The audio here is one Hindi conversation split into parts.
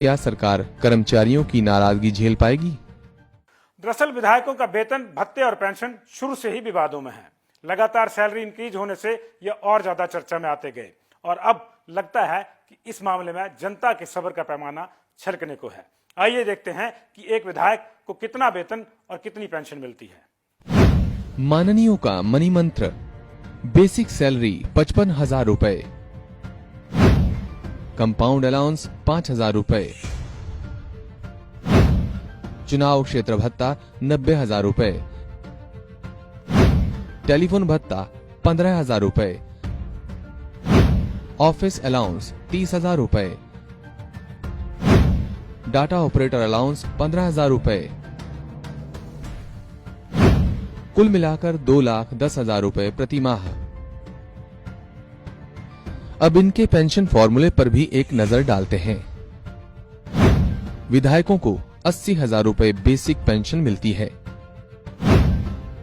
क्या सरकार कर्मचारियों की नाराजगी झेल पाएगी? दरअसल विधायकों का वेतन, भत्ते और पेंशन शुरू से ही विवादों में है। लगातार सैलरी इंक्रीज होने से ये और ज्यादा चर्चा में आते गए और अब लगता है कि इस मामले में जनता के सब्र का पैमाना छलकने को है। आइए देखते हैं कि एक विधायक को कितना वेतन और कितनी पेंशन मिलती है। माननीयों का मनी मंत्र, बेसिक सैलरी 55,000 रुपए, कंपाउंड अलाउंस 5,000 रुपए, चुनाव क्षेत्र भत्ता 90,000 रुपए, टेलीफोन भत्ता 15,000 रुपए, ऑफिस अलाउंस 30,000 रुपए, डाटा ऑपरेटर अलाउंस 15,000 रुपए, कुल मिलाकर 2,10,000 रुपए प्रति माह। अब इनके पेंशन फॉर्मूले पर भी एक नजर डालते हैं। विधायकों को 80,000 रुपए बेसिक पेंशन मिलती है।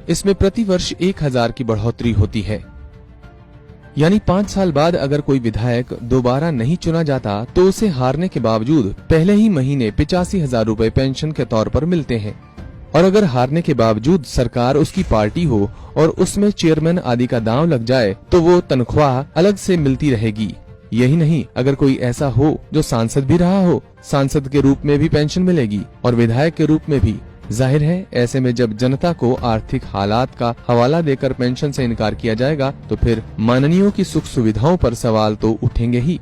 इसमें प्रति वर्ष 1,000 की बढ़ोतरी होती है, यानी 5 साल बाद अगर कोई विधायक दोबारा नहीं चुना जाता तो उसे हारने के बावजूद पहले ही महीने 85,000 रुपए पेंशन के तौर पर मिलते हैं। और अगर हारने के बावजूद सरकार उसकी पार्टी हो और उसमें चेयरमैन आदि का दांव लग जाए तो वो तनख्वाह अलग से मिलती रहेगी। यही नहीं, अगर कोई ऐसा हो जो सांसद भी रहा हो, सांसद के रूप में भी पेंशन मिलेगी और विधायक के रूप में भी। जाहिर है, ऐसे में जब जनता को आर्थिक हालात का हवाला देकर पेंशन से इनकार किया जाएगा तो फिर माननीयों की सुख सुविधाओं पर सवाल तो उठेंगे ही।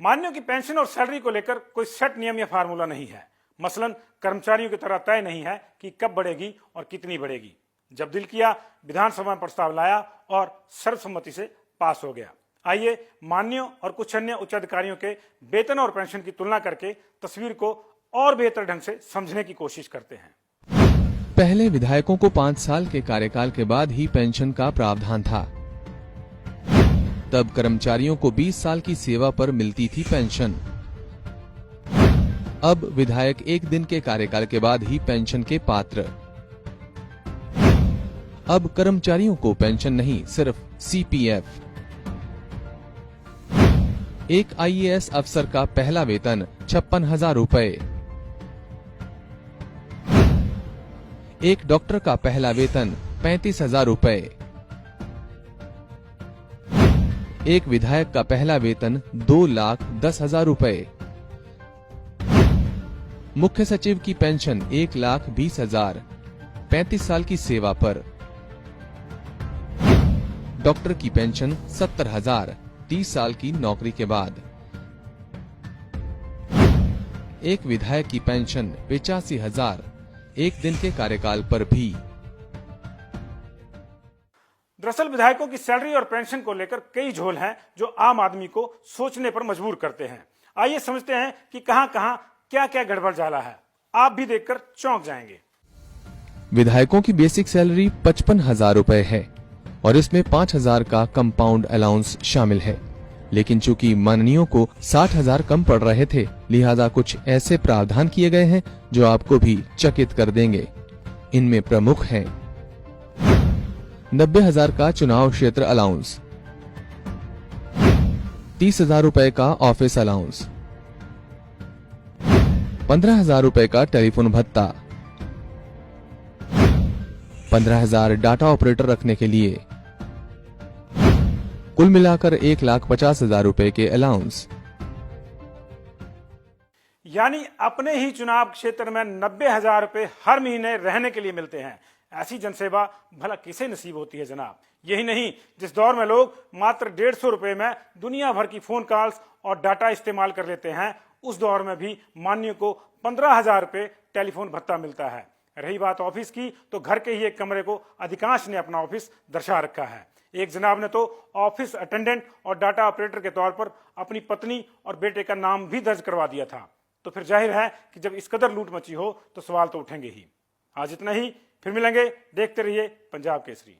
माननीयों की पेंशन और सैलरी को लेकर कोई सेट नियम या फार्मूला नहीं है। मसलन कर्मचारियों की तरह तय नहीं है कि कब बढ़ेगी और कितनी बढ़ेगी। जब दिल किया विधानसभा में प्रस्ताव लाया और सर्वसम्मति से पास हो गया। आइए माननीयों और कुछ अन्य उच्च अधिकारियों के वेतन और पेंशन की तुलना करके तस्वीर को और बेहतर ढंग से समझने की कोशिश करते हैं। पहले विधायकों को 5 साल के कार्यकाल के बाद ही पेंशन का प्रावधान था। तब कर्मचारियों को 20 साल की सेवा पर मिलती थी पेंशन। अब विधायक 1 दिन के कार्यकाल के बाद ही पेंशन के पात्र। अब कर्मचारियों को पेंशन नहीं, सिर्फ सीपीएफ। एक आईएएस अफसर का पहला वेतन 56,000 रुपए, एक डॉक्टर का पहला वेतन 35,000 रुपए, एक विधायक का पहला वेतन 2,10,000 रुपए, मुख्य सचिव की पेंशन 1,20,000, 35 साल की सेवा पर, डॉक्टर की पेंशन 70,000, 30 साल की नौकरी के बाद, एक विधायक की पेंशन 85,000, 1 दिन के कार्यकाल पर भी। दरअसल विधायकों की सैलरी और पेंशन को लेकर कई झोल हैं जो आम आदमी को सोचने पर मजबूर करते हैं। आइए समझते हैं कि कहां-कहां क्या-क्या गड़बड़ जाला है। आप भी देखकर चौंक जाएंगे। विधायकों की बेसिक सैलरी 55,000 रुपए है और इसमें 5,000 का कंपाउंड अलाउंस शामिल है। लेकिन चूंकि माननीयों को 60,000 कम पड़ रहे थे, लिहाजा कुछ ऐसे प्रावधान किए गए हैं जो आपको भी चकित कर देंगे। इनमें प्रमुख हैं 90,000 का चुनाव क्षेत्र अलाउंस, 30,000 रुपए का ऑफिस अलाउंस, 15,000 रुपए का टेलीफोन भत्ता, 15,000 डाटा ऑपरेटर रखने के लिए, कुल मिलाकर 1,50,000 रुपए के अलाउंस। यानी अपने ही चुनाव क्षेत्र में 90,000 रुपए हर महीने रहने के लिए मिलते हैं। ऐसी जनसेवा भला किसे नसीब होती है जनाब। यही नहीं, जिस दौर में लोग मात्र 150 रुपए में दुनिया भर की फोन कॉल्स और डाटा इस्तेमाल कर लेते हैं, उस दौर में भी माननीय को 15,000 रुपए टेलीफोन भत्ता मिलता है। रही बात ऑफिस की, तो घर के ही एक कमरे को अधिकांश ने अपना ऑफिस दर्शा रखा है। एक जनाब ने तो ऑफिस अटेंडेंट और डाटा ऑपरेटर के तौर पर अपनी पत्नी और बेटे का नाम भी दर्ज करवा दिया था। तो फिर जाहिर है कि जब इस कदर लूट मची हो तो सवाल तो उठेंगे ही। आज इतना ही, फिर मिलेंगे। देखते रहिए पंजाब केसरी।